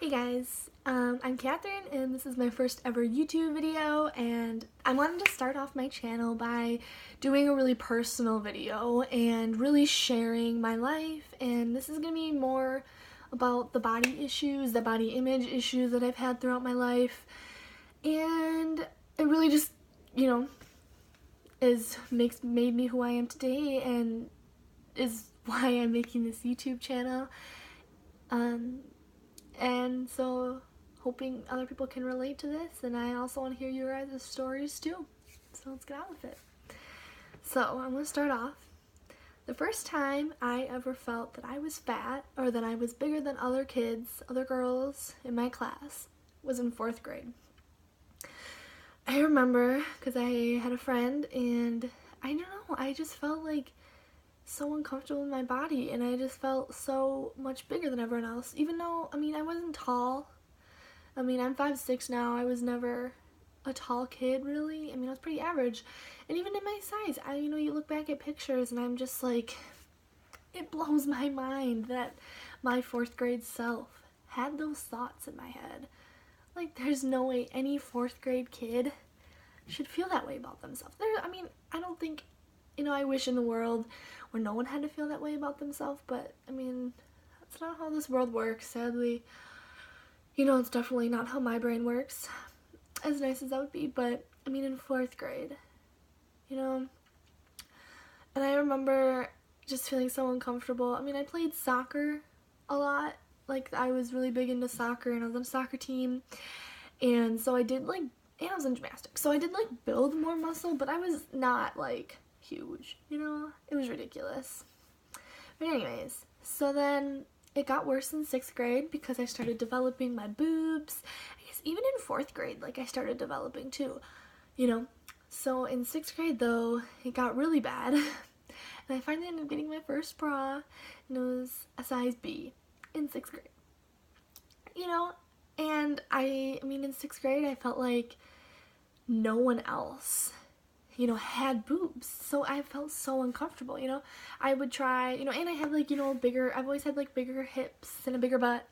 Hey guys, I'm Catherine and this is my first ever YouTube video, and I wanted to start off my channel by doing a really personal video and really sharing my life, and this is going to be more about the body issues, the body image issues that I've had throughout my life, and it really just, made me who I am today and is why I'm making this YouTube channel. And so hoping other people can relate to this, and I also want to hear your guys' stories too. So let's get on with it. So I'm going to start off. The first time I ever felt that I was fat or that I was bigger than other kids, other girls in my class, was in 4th grade. I remember because I had a friend, and I don't know, I just felt like so uncomfortable in my body, and I just felt so much bigger than everyone else, even though, I wasn't tall. I'm 5'6" now. I was never a tall kid, really. I was pretty average, and even in my size, you look back at pictures and I'm just like, it blows my mind that my 4th grade self had those thoughts in my head. Like, there's no way any 4th grade kid should feel that way about themselves. I don't think, I wish in the world where no one had to feel that way about themselves, but that's not how this world works, sadly. It's definitely not how my brain works, as nice as that would be, but in 4th grade, and I remember just feeling so uncomfortable. I played soccer a lot. Like, I was really big into soccer, and I was on a soccer team, and so I was in gymnastics, so I did build more muscle, but I was not huge, it was ridiculous. But anyways, so then it got worse in 6th grade because I started developing my boobs. I guess even in 4th grade, I started developing too, So in 6th grade though, it got really bad, and I finally ended up getting my first bra, and it was a size B in 6th grade. And in 6th grade, I felt like no one else had boobs, so I felt so uncomfortable. I would try, and I have I've always had bigger hips and a bigger butt,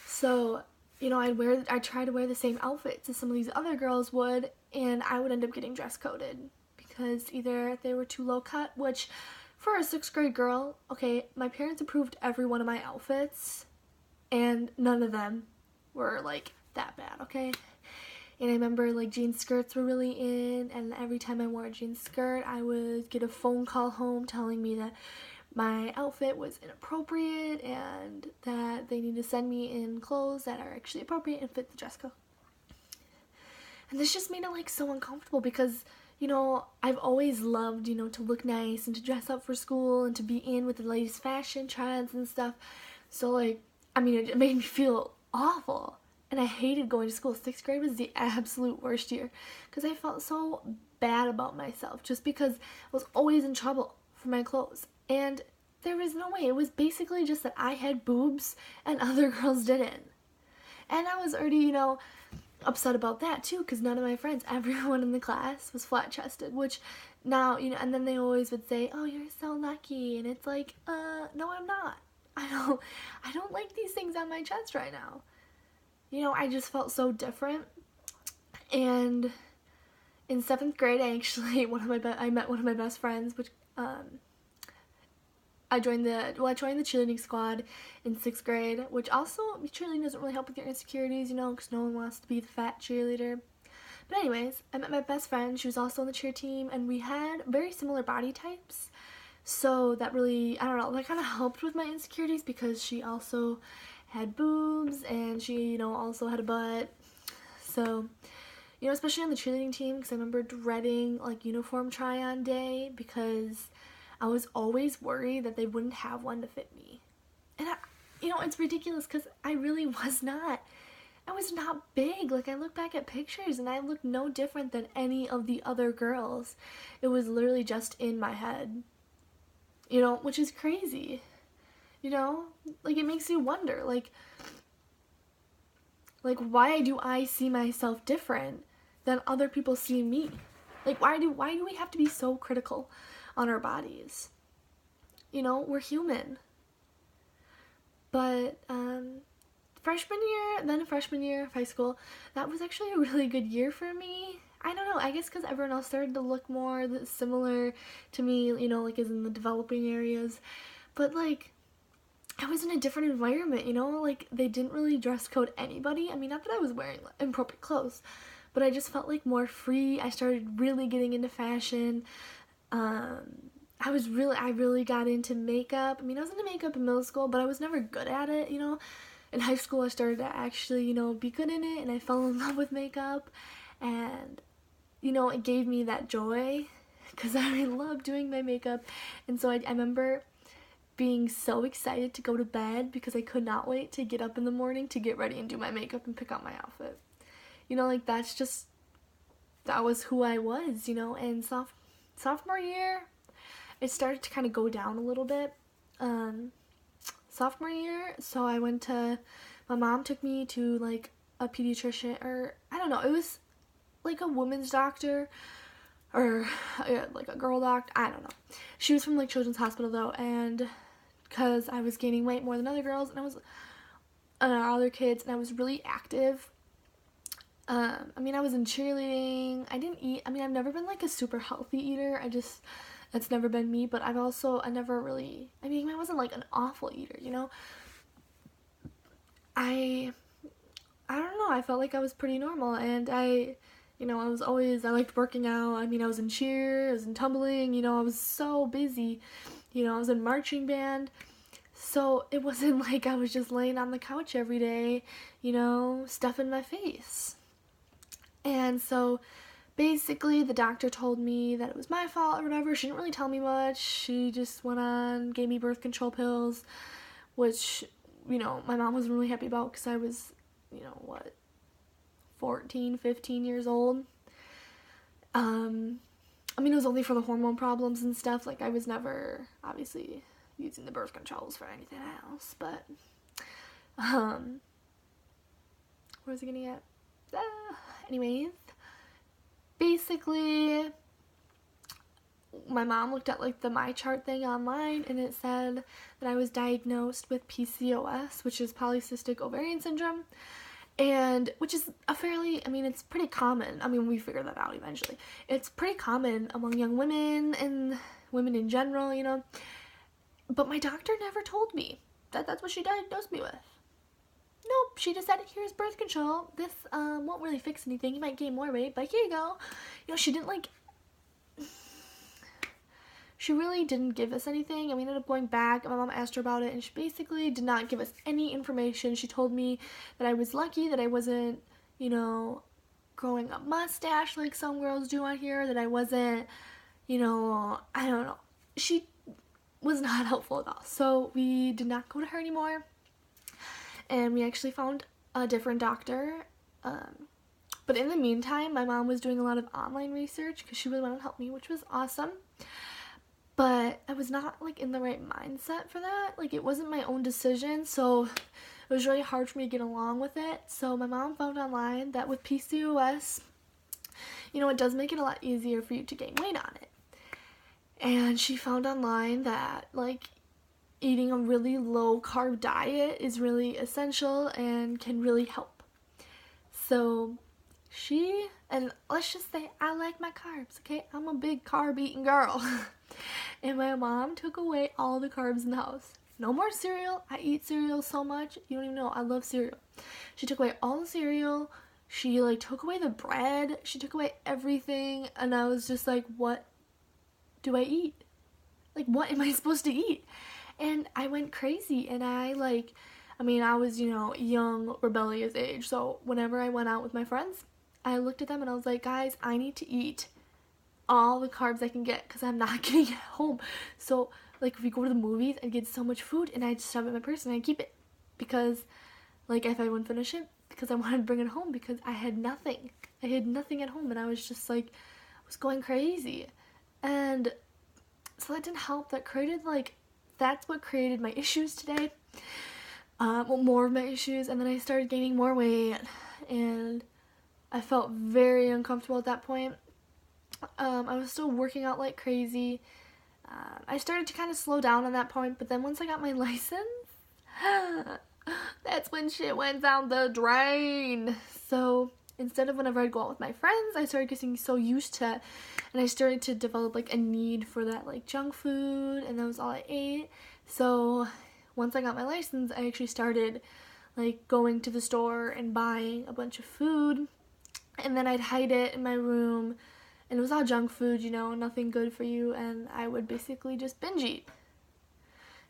so I'd try to wear the same outfits as some of these other girls would, and I would end up getting dress coded because either they were too low cut, which for a 6th grade girl, okay, my parents approved every one of my outfits, and none of them were that bad, okay? And I remember jean skirts were really in, and every time I wore a jean skirt, I would get a phone call home telling me that my outfit was inappropriate and that they need to send me in clothes that are actually appropriate and fit the dress code. And this just made it so uncomfortable because, I've always loved, to look nice and to dress up for school and to be in with the latest fashion trends and stuff. So it made me feel awful. And I hated going to school. 6th grade was the absolute worst year because I felt so bad about myself just because I was always in trouble for my clothes. And there was no way. It was basically just that I had boobs and other girls didn't. And I was already, upset about that too because none of my friends, everyone in the class was flat-chested, which now, and then they always would say, oh, you're so lucky. And it's like, no, I'm not. I don't like these things on my chest right now. I just felt so different. And in 7th grade, I actually, I met one of my best friends, which, I joined the cheerleading squad in 6th grade, which also, cheerleading doesn't really help with your insecurities, because no one wants to be the fat cheerleader. But anyways, I met my best friend. She was also on the cheer team, and we had very similar body types. So that really, I don't know, that kind of helped with my insecurities because she also had boobs and she, also had a butt. So, especially on the cheerleading team, because I remember dreading uniform try-on day because I was always worried that they wouldn't have one to fit me. And it's ridiculous because I really was not. I was not big. I look back at pictures and I look no different than any of the other girls. It was literally just in my head, which is crazy. It makes you wonder, why do I see myself different than other people see me? Why do we have to be so critical on our bodies? We're human. But freshman year of high school, that was actually a really good year for me. I don't know, I guess because everyone else started to look more similar to me, you know, like as in the developing areas. But like, I was in a different environment, you know, like they didn't really dress code anybody. I mean, not that I was wearing inappropriate clothes, but I just felt like more free. I started really getting into fashion. I really got into makeup. I mean, I was into makeup in middle school, but I was never good at it, you know. In high school, I started to actually, you know, be good in it, and I fell in love with makeup, and, you know, it gave me that joy, because I really loved doing my makeup, and so I remember being so excited to go to bed, because I could not wait to get up in the morning to get ready and do my makeup and pick out my outfit. You know, like, that was who I was, you know, and sophomore year, it started to kind of go down a little bit. Sophomore year, so my mom took me to like a pediatrician, or I don't know, it was like a woman's doctor, or like a girl doctor, I don't know. She was from like Children's Hospital though, and because I was gaining weight more than other girls, and other kids, and I was really active. I mean, I was in cheerleading. I didn't eat. I mean, I've never been like a super healthy eater. That's never been me, but I never really, I mean, I wasn't like an awful eater, you know. I don't know, I felt like I was pretty normal, and I liked working out. I mean, I was in cheer, I was in tumbling, you know, I was so busy, you know, I was in marching band, so it wasn't like I was just laying on the couch every day, you know, stuffing my face. And so basically the doctor told me that it was my fault or whatever. She didn't really tell me much. She just went on, gave me birth control pills, which, you know, my mom wasn't really happy about, because I was, you know, 14, 15 years old. I mean, it was only for the hormone problems and stuff. Like, I was never, obviously, using the birth controls for anything else, but, where was I getting at? Anyways, basically, my mom looked at like the My Chart thing online, and it said that I was diagnosed with PCOS, which is polycystic ovarian syndrome, and which is it's pretty common. I mean, we figured that out eventually. It's pretty common among young women and women in general, you know. But my doctor never told me that that's what she diagnosed me with. Nope, she just said, here's birth control. This won't really fix anything. You might gain more weight, but here you go. You know, she really didn't give us anything, and we ended up going back, and my mom asked her about it, and she basically did not give us any information. She told me that I was lucky that I wasn't, you know, growing a mustache like some girls do on here, that I wasn't, you know, I don't know. She was not helpful at all. So we did not go to her anymore, and we actually found a different doctor. But in the meantime, my mom was doing a lot of online research because she really wanted to help me, which was awesome. But I was not like in the right mindset for that. Like, it wasn't my own decision, so it was really hard for me to get along with it. So my mom found online that with PCOS, you know, it does make it a lot easier for you to gain weight on it. And she found online that like eating a really low carb diet is really essential and can really help. So and let's just say I like my carbs, okay? I'm a big carb eating girl. And my mom took away all the carbs in the house. No more cereal. I eat cereal so much. You don't even know. I love cereal. She took away all the cereal. She like took away the bread. She took away everything. And I was just like, what do I eat? Like, what am I supposed to eat? And I went crazy, and I was, you know, young, rebellious age, so whenever I went out with my friends, I looked at them and I was like, guys, I need to eat all the carbs I can get, because I'm not getting it home. So, like, if we go to the movies, I'd get so much food, and I'd shove it in my purse, and I'd keep it, because, like, if I wouldn't finish it, because I wanted to bring it home, because I had nothing. I had nothing at home, and I was just, like, I was going crazy. And so that didn't help. That's what created my issues today. More of my issues, and then I started gaining more weight, and I felt very uncomfortable at that point. I was still working out like crazy. I started to kind of slow down on that point, but then once I got my license, That's when shit went down the drain. So instead of whenever I'd go out with my friends, I started getting so used to it, and I started to develop like a need for that like junk food, and that was all I ate. So once I got my license, I actually started like going to the store and buying a bunch of food, and then I'd hide it in my room, and it was all junk food, you know, nothing good for you, and I would basically just binge eat.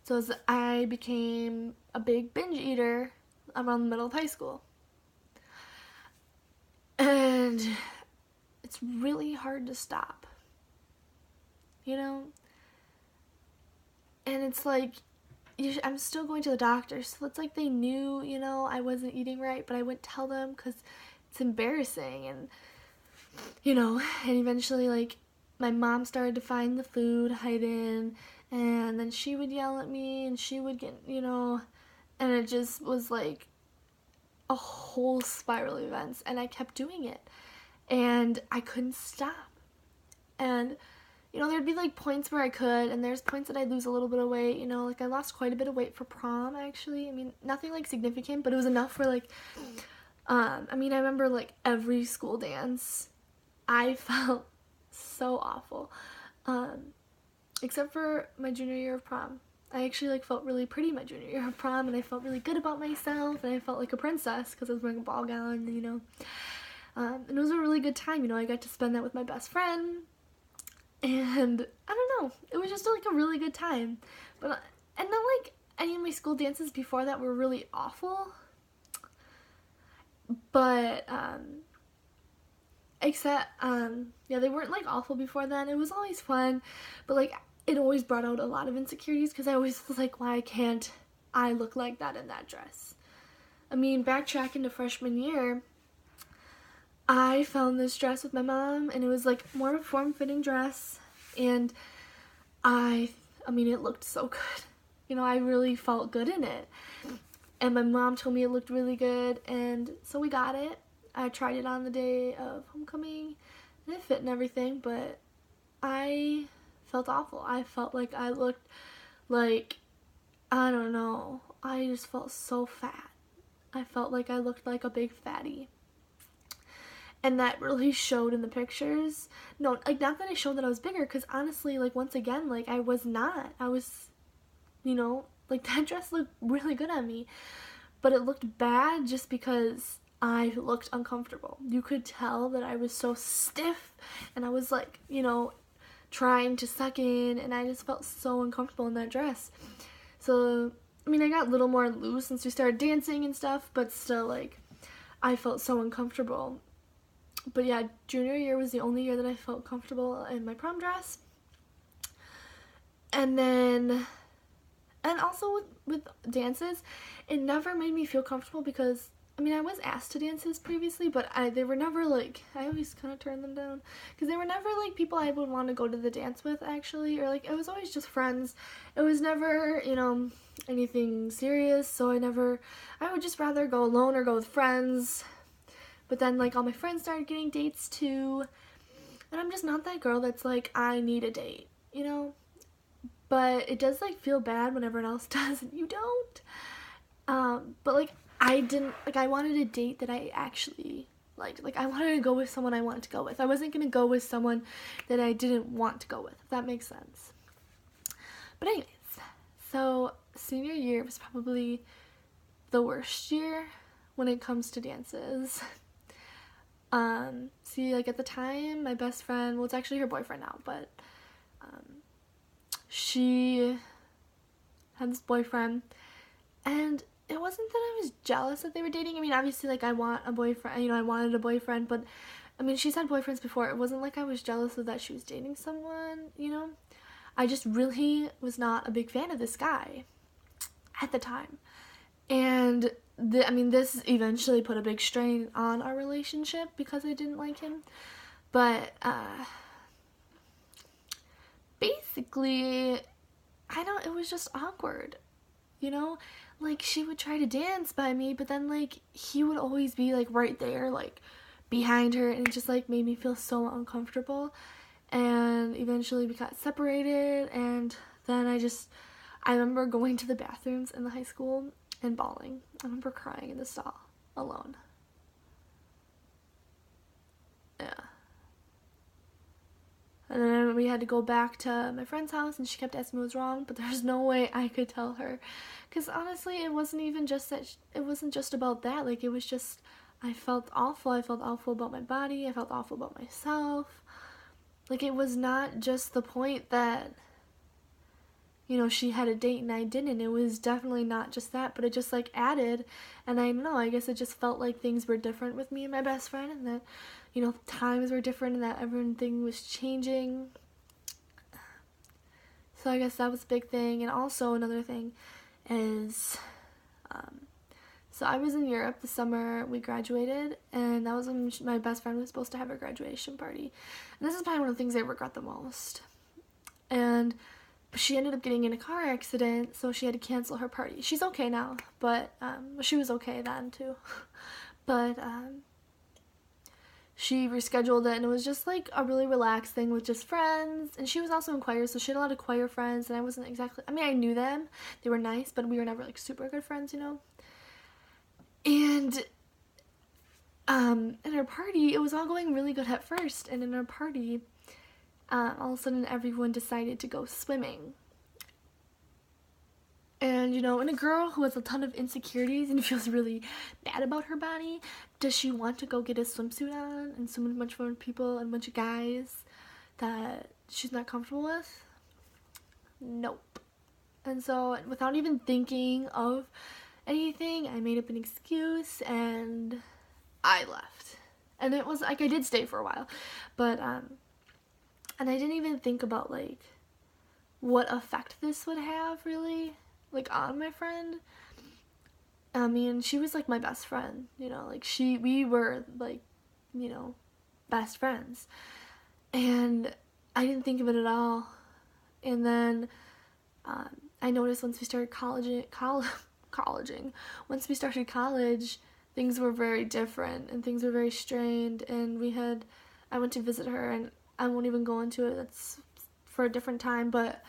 So as I became a big binge eater around the middle of high school. And it's really hard to stop, you know? And it's like, I'm still going to the doctor, so it's like they knew, you know, I wasn't eating right, but I wouldn't tell them because it's embarrassing. And, you know, and eventually, like, my mom started to find the food hidden, and then she would yell at me, and she would get, you know, and it just was like a whole spiral of events, and I kept doing it, and I couldn't stop. And, you know, there'd be like points where I could, and there's points that I'd lose a little bit of weight, you know, like I lost quite a bit of weight for prom, actually. I mean, nothing like significant, but it was enough for like, I remember like every school dance, I felt so awful, except for my junior year of prom. I actually like felt really pretty my junior year of prom, and I felt really good about myself, and I felt like a princess because I was wearing a ball gown, you know, and it was a really good time, you know. I got to spend that with my best friend, and I don't know, it was just like a really good time. But and not like any of my school dances before that were really awful, but except yeah, they weren't like awful before then. It was always fun, but like it always brought out a lot of insecurities because I always was like, why can't I look like that in that dress? I mean, backtracking to freshman year, I found this dress with my mom, and it was like more of a form-fitting dress, and I mean, it looked so good. You know, I really felt good in it, and my mom told me it looked really good, and so we got it. I tried it on the day of homecoming, and it fit and everything, but I felt awful. I felt like I looked like, I don't know, I just felt so fat. I felt like I looked like a big fatty. And that really showed in the pictures. No, like, not that I showed that I was bigger, because honestly, like, once again, like, I was not. I was, you know, like, that dress looked really good on me. But it looked bad just because I looked uncomfortable. You could tell that I was so stiff, and I was, like, you know, trying to suck in, and I just felt so uncomfortable in that dress. So, I mean, I got a little more loose since we started dancing and stuff, but still, like, I felt so uncomfortable. But yeah, junior year was the only year that I felt comfortable in my prom dress. And then, and also with dances, it never made me feel comfortable because, I mean, I was asked to dances previously, but they were never like, I always kind of turned them down, because they were never like people I would want to go to the dance with, actually, or like, it was always just friends. It was never, you know, anything serious, so I would just rather go alone or go with friends. But then, like, all my friends started getting dates too, and I'm just not that girl that's like, I need a date, you know? But it does, like, feel bad when everyone else does and you don't. But, like, I didn't, like, I wanted a date that I actually liked. Like, I wanted to go with someone I wanted to go with. I wasn't going to go with someone that I didn't want to go with, if that makes sense. But anyways, so senior year was probably the worst year when it comes to dances. See, like, at the time, my best friend, well, it's actually her boyfriend now, but, she had this boyfriend, and it wasn't that I was jealous that they were dating. I mean, obviously, like, I want a boyfriend, you know, I wanted a boyfriend, but, I mean, she's had boyfriends before. It wasn't like I was jealous of that she was dating someone, you know? I just really was not a big fan of this guy at the time, and this eventually put a big strain on our relationship because I didn't like him. But, basically, it was just awkward, you know? Like, she would try to dance by me, but then, like, he would always be, like, right there, like, behind her, and it just, like, made me feel so uncomfortable. And eventually we got separated, and then I remember going to the bathrooms in the high school, and bawling. I remember crying in the stall alone. Yeah. And then we had to go back to my friend's house, and she kept asking me what was wrong, but there's no way I could tell her. Because honestly, it wasn't even just that, it wasn't just about that. Like, it was just, I felt awful. I felt awful about my body. I felt awful about myself. Like, it was not just the point that, you know, she had a date and I didn't. It was definitely not just that, but it just, like, added. And I don't know, I guess it just felt like things were different with me and my best friend, and that, you know, times were different and that everything was changing. So I guess that was a big thing. And also another thing is, so I was in Europe the summer we graduated, and that was when my best friend was supposed to have her graduation party. And this is probably one of the things I regret the most. And she ended up getting in a car accident, so she had to cancel her party. She's okay now, but she was okay then too. But she rescheduled it, and it was just like a really relaxed thing with just friends. And she was also in choir, so she had a lot of choir friends, and I wasn't exactly, I mean, I knew them, they were nice, but we were never like super good friends, you know. And in our party, it was all going really good at first, and in our party, all of a sudden everyone decided to go swimming. And, you know, and a girl who has a ton of insecurities and feels really bad about her body, does she want to go get a swimsuit on and swim with a bunch of people and a bunch of guys that she's not comfortable with? Nope. And so, without even thinking of anything, I made up an excuse and I left. And it was, like, I did stay for a while, but, and I didn't even think about, like, what effect this would have, really, like, on my friend. I mean, she was, like, my best friend, you know, like, we were, like, you know, best friends. And I didn't think of it at all. And then, I noticed once we started once we started college, things were very different, and things were very strained, and I went to visit her, and I won't even go into it, that's for a different time, but,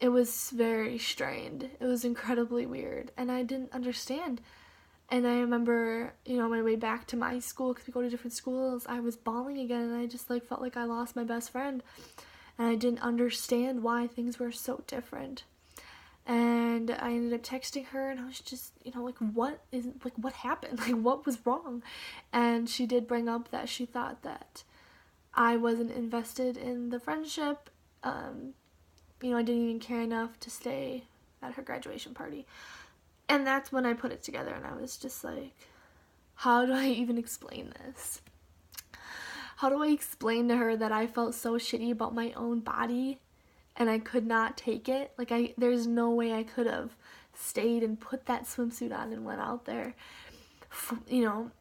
it was very strained. It was incredibly weird, and I didn't understand. And I remember, you know, on my way back to my school, because we go to different schools, I was bawling again, and I just, like, felt like I lost my best friend, and I didn't understand why things were so different. And I ended up texting her, and I was just, you know, like, what happened? Like, what was wrong? And she did bring up that she thought that I wasn't invested in the friendship. You know, I didn't even care enough to stay at her graduation party. And that's when I put it together, and I was just like, how do I even explain this? How do I explain to her that I felt so shitty about my own body and I could not take it? Like, there's no way I could have stayed and put that swimsuit on and went out there, you know.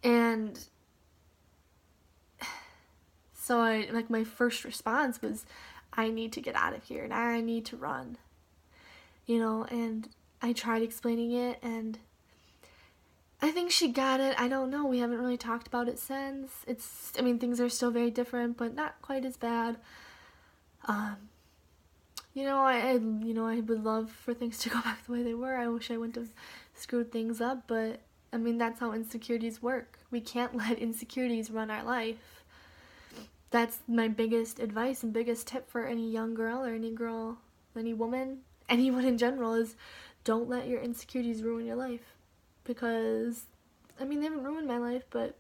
And so my first response was, I need to get out of here and I need to run, you know. And I tried explaining it, and I think she got it. I don't know. We haven't really talked about it since. I mean, things are still very different, but not quite as bad. You know, I would love for things to go back the way they were. I wish I wouldn't have screwed things up, but I mean, that's how insecurities work. We can't let insecurities run our life. That's my biggest advice and biggest tip for any young girl or any woman, anyone in general, is don't let your insecurities ruin your life. Because, I mean, they haven't ruined my life, but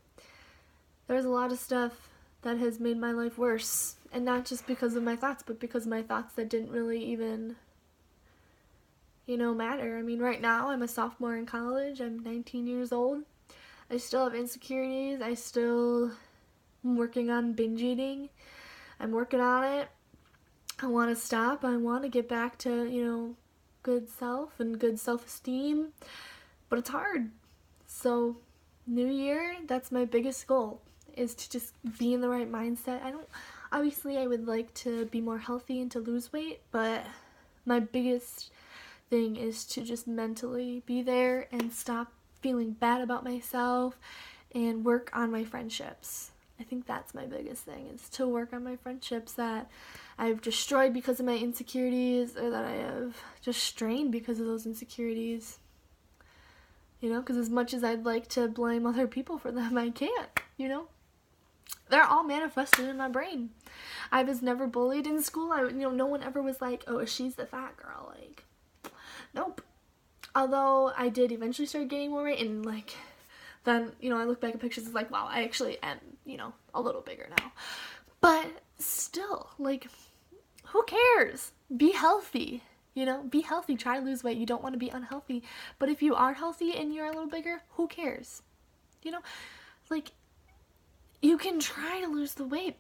there's a lot of stuff that has made my life worse. And not just because of my thoughts, but because of my thoughts that didn't really even, you know, matter. I mean, right now, I'm a sophomore in college. I'm 19 years old. I still have insecurities. I still am working on binge eating. I'm working on it. I want to stop. I want to get back to, you know, good self and good self-esteem. But it's hard. So, new year, that's my biggest goal, is to just be in the right mindset. Obviously, I would like to be more healthy and to lose weight, but my biggest thing is to just mentally be there and stop feeling bad about myself and work on my friendships. I think that's my biggest thing, is to work on my friendships that I've destroyed because of my insecurities, or that I have just strained because of those insecurities. You know, because as much as I'd like to blame other people for them, I can't, you know. They're all manifested in my brain. I was never bullied in school. No one ever was like, oh, she's the fat girl. Like, nope. Although I did eventually start gaining more weight, and like, then, I look back at pictures, it's like, wow, I actually am, a little bigger now. But still, like, who cares? Be healthy. Be healthy. Try to lose weight. You don't want to be unhealthy. But if you are healthy and you're a little bigger, who cares? Like, you can try to lose the weight.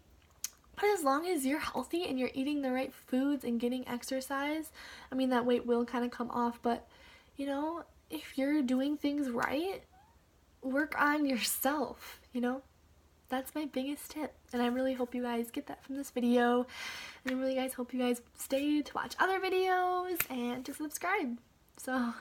But as long as you're healthy and you're eating the right foods and getting exercise, that weight will kind of come off. But, if you're doing things right, work on yourself, That's my biggest tip, and I really hope you guys get that from this video, and I really hope you guys stay to watch other videos and to subscribe. So